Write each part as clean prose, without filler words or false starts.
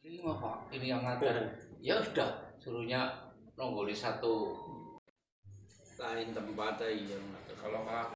Ini mah Pak, ini yang ngatur. Ya sudah, suruhnya nonggoli satu lain tempat aja yang ngatur. Kalau Pak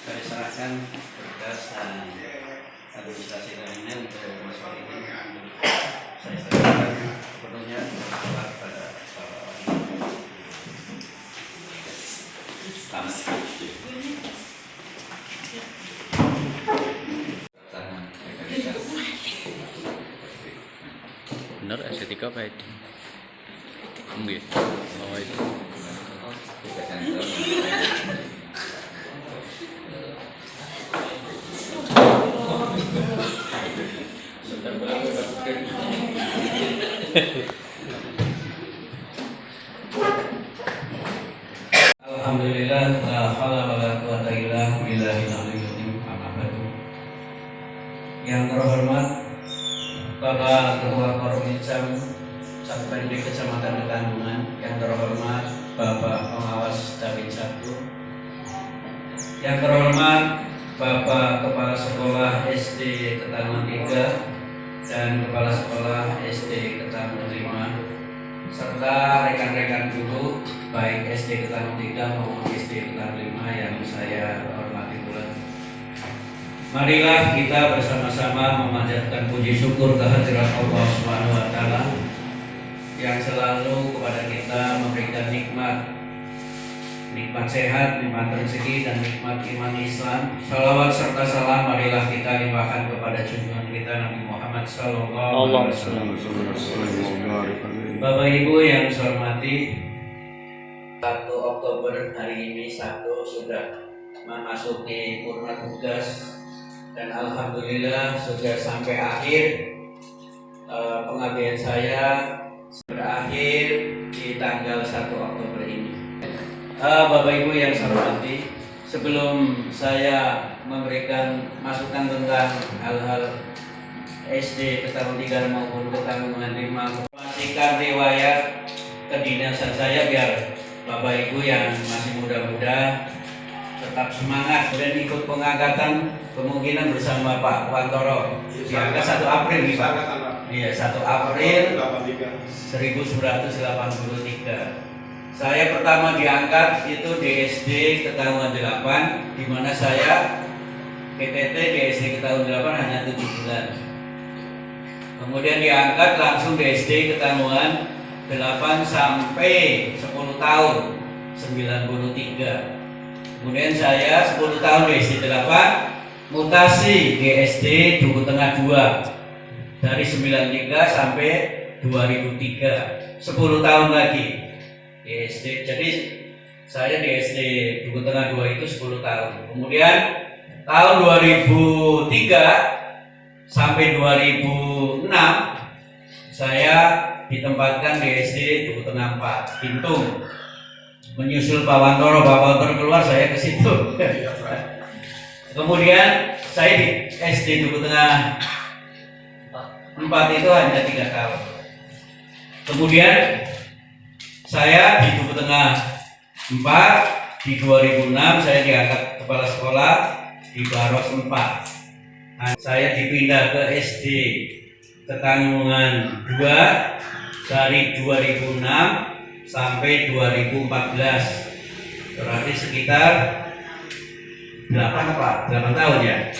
saya serahkan tugas dan administrasi lainnya untuk Mas Wali ini. Saya serahkan sepenuhnya kepada Bapak Wali. Benar estetika apa itu? Enggak. Oh itu. Alhamdulillah, la haula wala quwata illa billahil aliyyil azim. Yang terhormat Bapak Ketua Korwinjam Satpol Kecamatan Ketandungan, yang terhormat Bapak Pengawas Dapil 1, yang terhormat Bapak Kepala Sekolah SD Ketandungan 3 dan Kepala Sekolah SD Ketandungan 5, serta rekan-rekan guru baik SD Ketandungan 3 maupun SD Ketandungan 5 yang saya hormati pula. Marilah kita bersama-sama memanjatkan puji syukur kehadirat Allah Subhanahu wa taala yang selalu kepada kita memberikan nikmat sehat, nikmat rezeki dan nikmat iman Islam. Salawat serta salam marilah kita limpahkan kepada junjungan kita Nabi Muhammad sallallahu alaihi wasallam. Bapak Ibu yang saya hormati, 1 Oktober hari ini sudah memasuki purna tugas dan alhamdulillah sudah sampai akhir pengabdian saya berakhir di tanggal 1 Oktober ini. Bapak Ibu yang saya hormati, sebelum saya memberikan masukan tentang hal-hal SD Ketandungan 3 maupun Ketandungan 5, memastikan riwayat kedinasan saya biar Bapak Ibu yang masih muda-muda tetap semangat dan ikut pengangkatan kemungkinan bersama Pak Wantoro diangkat 1 April nih Pak. Iya, 1 April 1983. Saya pertama diangkat itu di SD Ketandungan 8, di mana saya PTT di SD Ketanggungan 8 hanya 7 bulan. Kemudian diangkat langsung di SD Ketanggungan 8 sampai 10 tahun 93. Kemudian saya 10 tahun di SD 8, mutasi di SD Duku Tengah 2 dari 93 sampai 2003, 10 tahun lagi di SD. Jadi saya di SD Duku Tengah 2 itu 10 tahun. Kemudian tahun 2003 sampai 2006 saya ditempatkan di SD Duku Tengah 4 Bintung, menyusul Pak Wantoro keluar, saya ke situ. Kemudian saya di SD Duku Tengah 4 itu hanya 3 tahun. Kemudian saya di Duku Tengah 4 di 2006 saya diangkat kepala sekolah di Baros 4. Saya dipindah ke SD Ketanggungan 2 dari 2006 sampai 2014, berarti sekitar 8 tahun ya.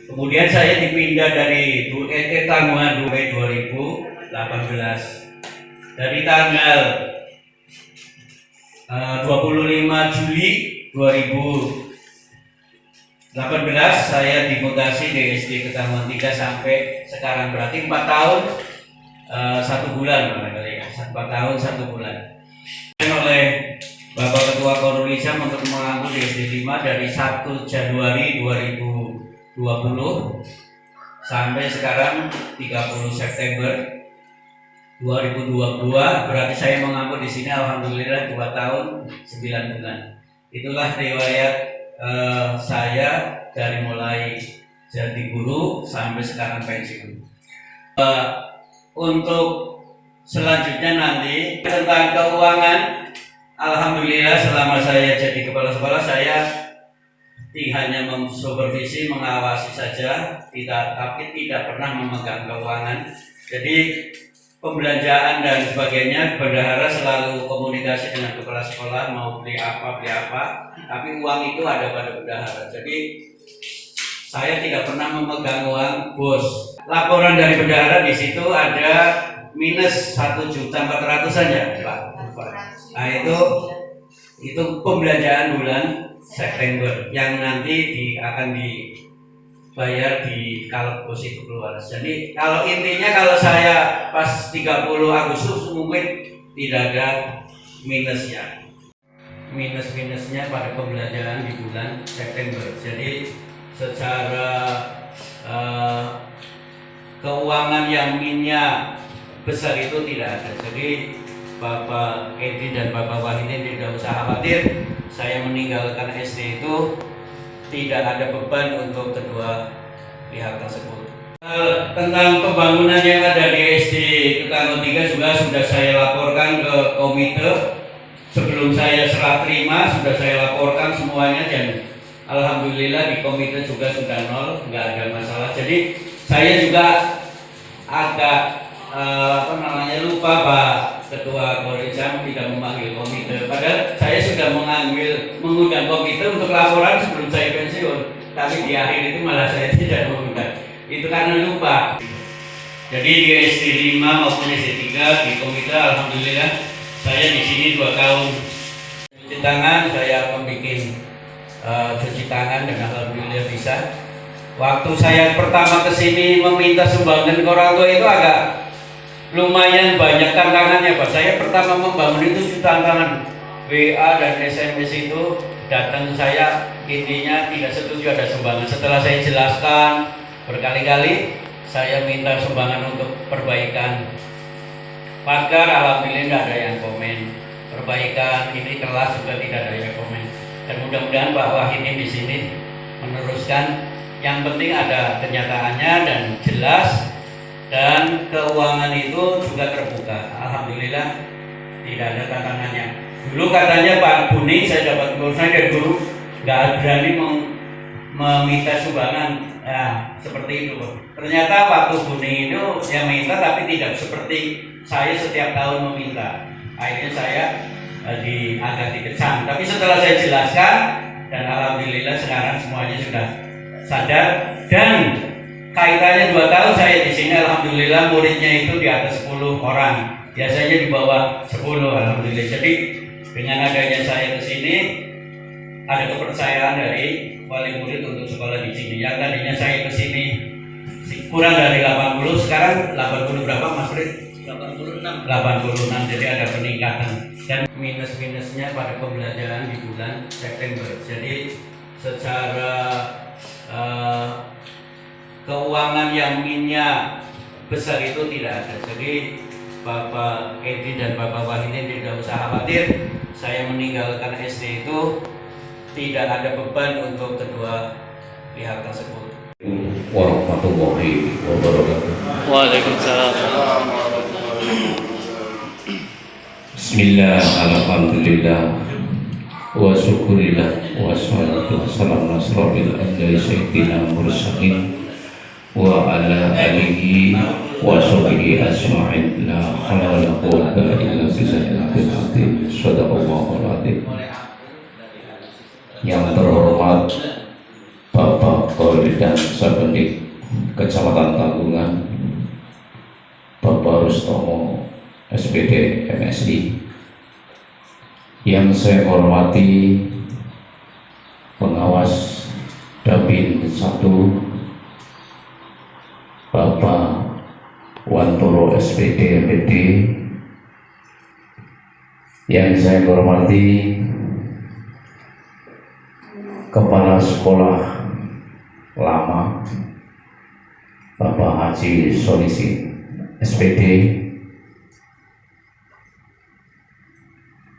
Kemudian saya dipindah dari Ketanggungan 2 2018. Dari tanggal 25 Juli 2018 saya dimutasi di SD Ketanggungan 3 sampai sekarang, berarti 4 tahun 1 bulan barangkali ya, 4 tahun 1 bulan. Oleh Bapak Ketua Korulisam untuk mengangkut di SD 5 dari 1 Januari 2020 sampai sekarang 30 September 2022, berarti saya mengangkut di sini alhamdulillah 2 tahun 9 bulan. Itulah riwayat saya dari mulai jadi guru sampai sekarang pensiun. Untuk selanjutnya nanti tentang keuangan, alhamdulillah selama saya jadi kepala sekolah saya hanya mensupervisi, mengawasi saja, tapi tidak pernah memegang keuangan. Jadi pembelanjaan dan sebagainya, bendahara selalu komunikasi dengan kepala sekolah mau beli apa, tapi uang itu ada pada bendahara. Jadi saya tidak pernah memegang uang bos. Laporan dari bendahara di situ ada minus 1.400.000 ya, Pak. Nah itu pembelanjaan bulan September yang nanti akan dibayar kalau bos itu keluar. Jadi kalau intinya kalau saya pas 30 Agustus mungkin tidak ada minusnya. Minusnya pada pembelanjaan di bulan September. Jadi secara keuangan yang minyak besar itu tidak ada. Jadi Bapak Edi dan Bapak Wahidin tidak usah khawatir, saya meninggalkan SD itu tidak ada beban untuk kedua pihak tersebut. Tentang pembangunan yang ada di SD Ketanggungan 3 juga sudah saya laporkan ke komite. Sebelum saya serah terima sudah saya laporkan semuanya dan alhamdulillah di komite juga sudah nol, nggak ada masalah. Jadi saya juga agak lupa Pak Ketua Korulisam tidak memanggil komite. Padahal saya sudah mengundang komite untuk laporan sebelum saya pensiun. Tapi di akhir itu malah saya tidak mengundang. Itu karena lupa. Jadi di SD 5 maupun SD 3 di komite alhamdulillah saya di sini 2 tahun. Cuci tangan saya membuat cuci tangan dan alhamdulillah bisa. Waktu saya pertama ke sini meminta sumbangan ke orang tua itu agak lumayan banyak tantangannya Pak. Saya pertama membangun itu tantangan WA dan SMS itu datang saya intinya tidak setuju ada sumbangan. Setelah saya jelaskan berkali-kali saya minta sumbangan untuk perbaikan pagar, alhamdulillah tidak ada yang komen. Perbaikan ini kelas juga tidak ada yang komen. Dan mudah-mudahan Pak Wahid di sini meneruskan. Yang penting ada kenyataannya dan jelas. Dan keuangan itu juga terbuka. Alhamdulillah tidak ada tantangannya. Dulu katanya Pak Buning, saya dapat urusan dari guru nggak berani meminta sumbangan. Nah, seperti itu. Ternyata waktu Buning itu yang minta tapi tidak seperti saya setiap tahun meminta. Akhirnya saya agak dikecam. Tapi setelah saya jelaskan dan alhamdulillah sekarang semuanya sudah sadar. Dan kaitannya 2 tahun saya di sini, alhamdulillah muridnya itu di atas 10 orang. Biasanya di bawah 10, alhamdulillah. Jadi dengan adanya saya ke sini, ada kepercayaan dari wali murid untuk sekolah di sini. Yang tadinya saya ke sini kurang dari 80, sekarang 80 berapa Mas Frid? 86, jadi ada peningkatan. Dan minus-minusnya pada pembelajaran di bulan September. Jadi secara keuangan yang minyak besar itu tidak ada. Jadi Bapak Edi dan Bapak Wahidin tidak usah khawatir. Saya meninggalkan SD itu tidak ada beban untuk kedua pihak tersebut. Warahmatullahi wabarakatuh. Waalaikumsalam. Bismillah, alhamdulillah, wa syukurillah, wa salatu wassalamu ala asrofil anbiya'i sayyidina mursalin wa ala alihi wa sahbihi ajma'in. La haula wa la quwwata illa billahil sadaqallahul adzim. Yang terhormat Bapak Khalid dan Sabendik Kecamatan Tanggungan, Bapak Rustomo SPD MSI, yang saya hormati pengawas Dabin 1 Bapak Wantoro SPD MPD, yang saya hormati Kepala Sekolah Lama Bapak Haji Solisi SPD,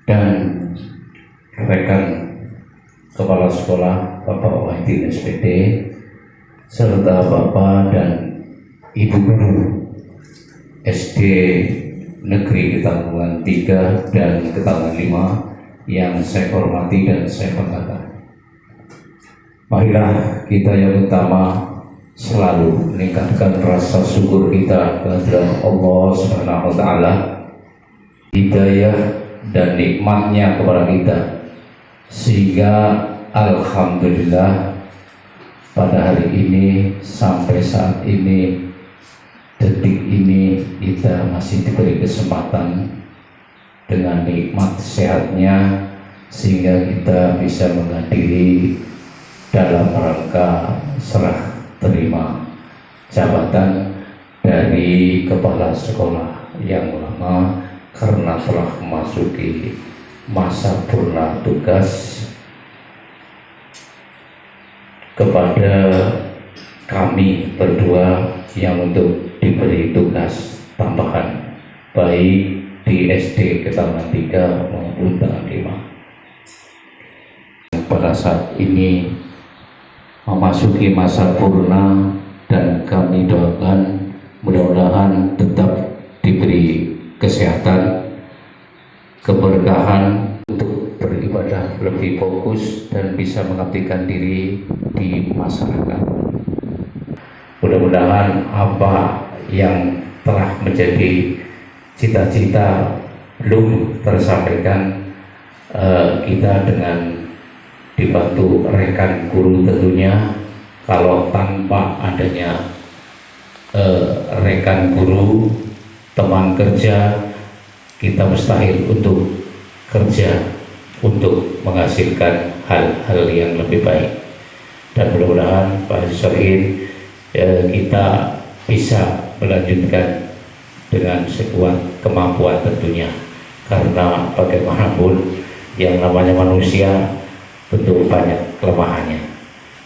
dan rekan Kepala Sekolah Bapak Wahidin SPD, serta Bapak dan Ibu Guru SD Negeri Ketanggungan 3 dan Ketanggungan 5 yang saya hormati dan saya banggakan. Marilah kita yang utama selalu meningkatkan rasa syukur kita kepada Allah Subhanahu wa taala, hidayah dan nikmatnya kepada kita, sehingga alhamdulillah pada hari ini sampai saat ini, detik ini, kita masih diberi kesempatan dengan nikmat sehatnya, sehingga kita bisa menghadiri dalam rangka serah terima jabatan dari Kepala Sekolah yang lama karena telah memasuki masa purna tugas. Kepada kami berdua yang untuk diberi tugas tambahan baik di SD Ketanggungan 3 maupun Ketanggungan 5 pada saat ini memasuki masa purna, dan kami doakan mudah-mudahan tetap diberi kesehatan, keberkahan untuk beribadah lebih fokus dan bisa mengabdikan diri di masyarakat. Mudah-mudahan apa yang telah menjadi cita-cita belum tersampaikan, kita dengan dibantu rekan guru tentunya. Kalau tanpa adanya rekan guru, teman kerja, kita mustahil untuk kerja untuk menghasilkan hal-hal yang lebih baik. Dan mudah-mudahan Pak Sohin, kita bisa melanjutkan dengan sekuat kemampuan tentunya, karena bagaimanapun yang namanya manusia tentu banyak kelemahannya,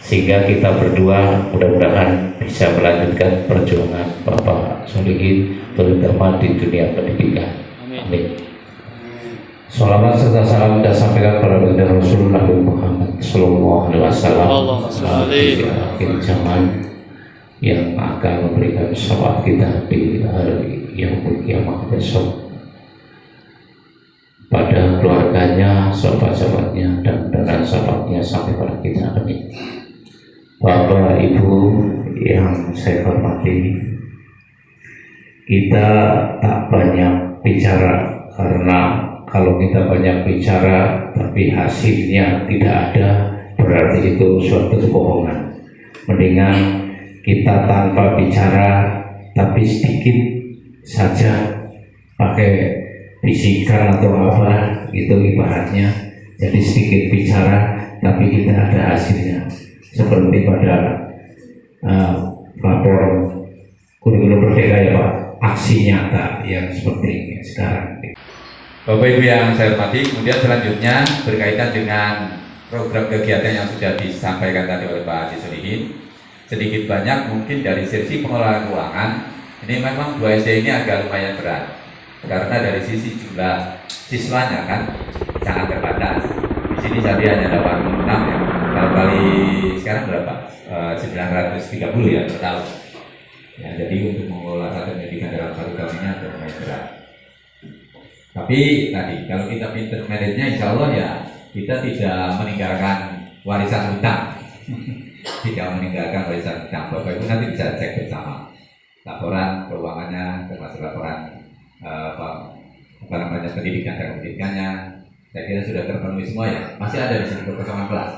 sehingga kita berdua mudah-mudahan bisa melanjutkan perjuangan Bapak Solihin terutama di dunia pendidikan. Amin. Sholawat serta salam kita sampaikan kepada baginda Rasul Nabi Muhammad Sallallahu Alaihi Wasallam di akhir zaman, yang akan memberikan syafaat kita di hari yaumul kiamah besok pada keluarganya, sahabat-sahabatnya, dan sahabatnya sampai pada kita. Amin. Bapak Ibu yang saya hormati, kita tak banyak bicara, karena kalau kita banyak bicara tapi hasilnya tidak ada, berarti itu suatu kebohongan. Mendingan kita tanpa bicara tapi sedikit saja pakai bisikan atau apa itu ibaratnya, jadi sedikit bicara tapi kita ada hasilnya, seperti pada lapor kurikulum merdeka ya Pak, aksi nyata yang seperti ini sekarang. Bapak Ibu yang saya hormati, kemudian selanjutnya berkaitan dengan program kegiatan yang sudah disampaikan tadi oleh Pak Haji Solihin, sedikit banyak mungkin dari sisi pengelolaan keuangan ini memang 2 SD ini agak lumayan berat karena dari sisi jumlah siswanya kan sangat terbatas. Di sini tadi hanya 86 ya, kalau kali sekarang berapa? 930 ya per tahun. Ya, jadi untuk mengelola satu pendidikan dalam 1 tahun ini agak lumayan berat. Tapi tadi kalau kita pinter meritnya, insya Allah ya kita tidak meninggalkan warisan hutang. Tidak meninggalkan warisan hutang. Bapak Ibu nanti bisa cek bersama laporan keuangannya, termasuk laporan apa namanya pendidikan dan pendidikannya. Saya kira sudah terpenuhi semua ya. Masih ada di sini kekosongan kelas.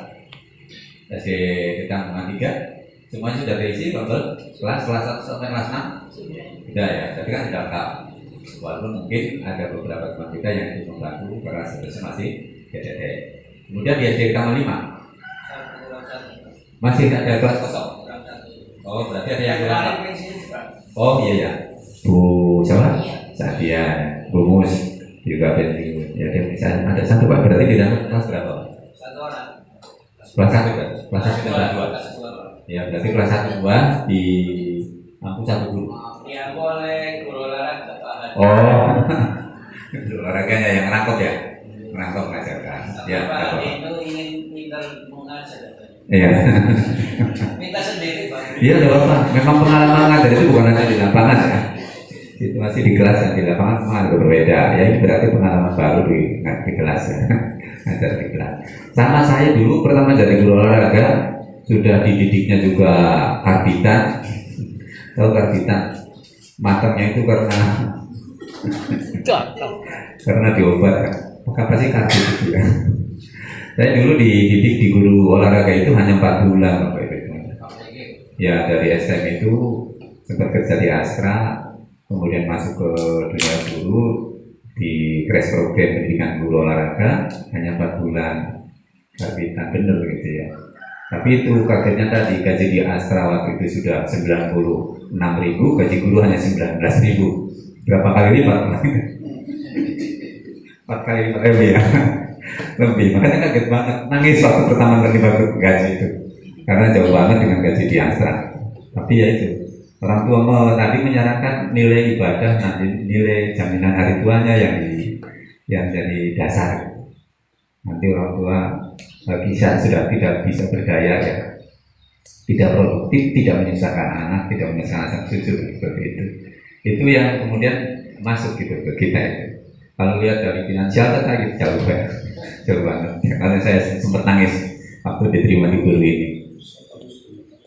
SD kita 3 semuanya sudah terisi kelas 1 sampai kelas 6 sudah ya. Tapi kan sudah lengkap. Walaupun mungkin ada beberapa teman kita yang ikut membantu karena sebenarnya masih GTT. Kemudian di SD kita 5 masih ada kelas kosong. Oh berarti ada yang hilang. Oh iya ya. Bu siapa? Sadia, Bu Mus juga pensiun. Ya ada 1 Pak. Berarti di dalam kelas berapa? 1 orang. Kelas 1 kan? Kelas 1 dan kelas 2. Ya berarti kelas 1 2 di aku 1 guru. Ya boleh guru olahraga. Oh, guru olahraganya yang menangkap ya, menangkap mengajarkan. Ya, Pak itu ingin pintar mengajar. Iya. Minta sendiri Pak. Iya, tidak apa. Memang pengalaman mengajar itu bukan hanya di lapangan ya. Situasi di kelas dan di lapangan memang agak berbeda. Ya, ini berarti pengalaman baru di kelas ya. Ngajar di kelas. Sama saya dulu pertama jadi guru olahraga sudah dididiknya juga karbitan. Tahu karbitan? Matangnya itu karena diobat kan. Maka pasti karbit itu ya. Saya dulu dididik di guru olahraga itu hanya 4 bulan Bapak Ibu. Ya dari SM itu sempat kerja di Astra, kemudian masuk ke dunia guru di crash program pendidikan guru olahraga hanya 4 bulan. Karbitan bener gitu ya. Tapi itu kagetnya tadi gaji di Astra waktu itu sudah 96.000, gaji guru hanya 19.000. Berapa kali lipat? 4 kali lipat ya. Lebih, makanya kaget banget, nangis waktu pertama kali dapat gaji itu. Karena jauh banget dengan gaji di Astra. Tapi ya itu, orang tua tadi menyarankan nilai ibadah, nanti nilai jaminan hari tuanya yang jadi dasar. Nanti orang tua sudah tidak bisa berdaya ya, tidak produktif, tidak menyusahkan anak, tidak menyusahkan cucu seperti itu. Itu yang kemudian masuk gitu ke kita itu. Kalau lihat dari finansial tadi jauh banget. Karena saya sempat nangis waktu diterima di guru ini.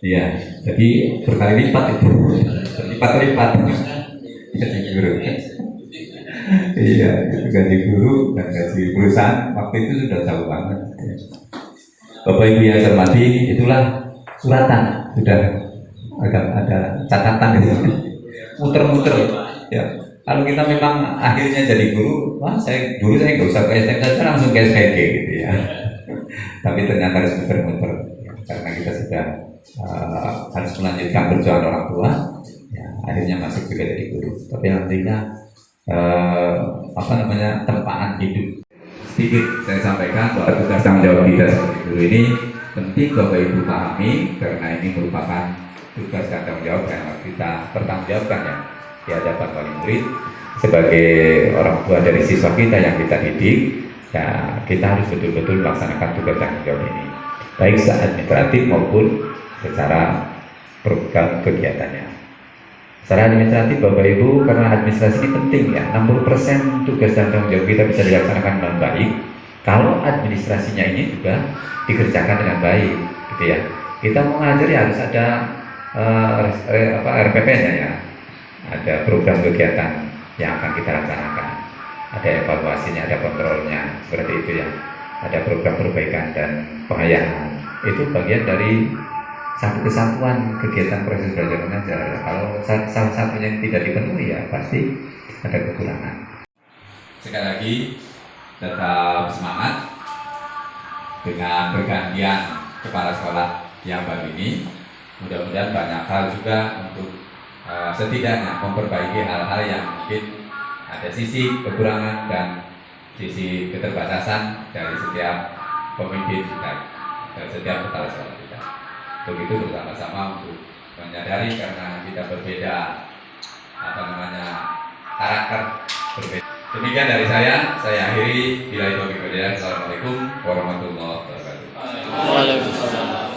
Iya, jadi berkali lipat itu, berlipat-lipat gaji guru. Iya, gaji guru dan gaji perusahaan waktu itu sudah jauh banget. Bapak Ibu yang saya hormati, itulah suratan, sudah ada catatan itu, muter-muter. Ya, kalau kita memang akhirnya jadi guru, saya nggak usah ke STM saja, langsung ke SPG gitu ya. Tapi ternyata harus muter-muter karena kita sudah harus melanjutkan perjuangan orang tua. Ya, akhirnya masuk juga jadi guru. Tapi alhamdulillah tempaan hidup. Sedikit saya sampaikan bahwa tugas tanggung jawab kita sebagai guru ini penting Bapak Ibu pahami karena ini merupakan tugas dan tanggung jawab yang harus kita pertanggungjawabkan ya di hadapan wali murid sebagai orang tua dari siswa kita yang kita didik. Ya kita harus betul-betul melaksanakan tugas tanggung jawab ini baik secara administratif maupun secara program kegiatannya. Secara administratif Bapak Ibu, karena administrasi ini penting ya, 60% tugas dan tanggung jawab kita bisa dilaksanakan dengan baik kalau administrasinya ini juga dikerjakan dengan baik gitu ya. Kita mau ngajar ya harus ada RPP-nya ya, ada program kegiatan yang akan kita laksanakan, ada evaluasinya, ada kontrolnya, seperti itu ya, ada program perbaikan dan pengayaan. Itu bagian dari satu kesatuan kegiatan proses belajar mengajar. Kalau salah satunya tidak dipenuhi ya pasti ada kekurangan. Sekali lagi tetap semangat dengan bergantian kepala sekolah yang baru ini. Mudah-mudahan banyak hal juga untuk setidaknya memperbaiki hal-hal yang mungkin ada sisi kekurangan dan sisi keterbatasan dari setiap pemimpin kita, dari setiap kepala sekolah kita. Begitu bersama-sama untuk menyadari karena kita berbeda karakter berbeda. Demikian dari saya akhiri. Bila itu kemudian, assalamualaikum warahmatullahi wabarakatuh. Waalaikumsalam.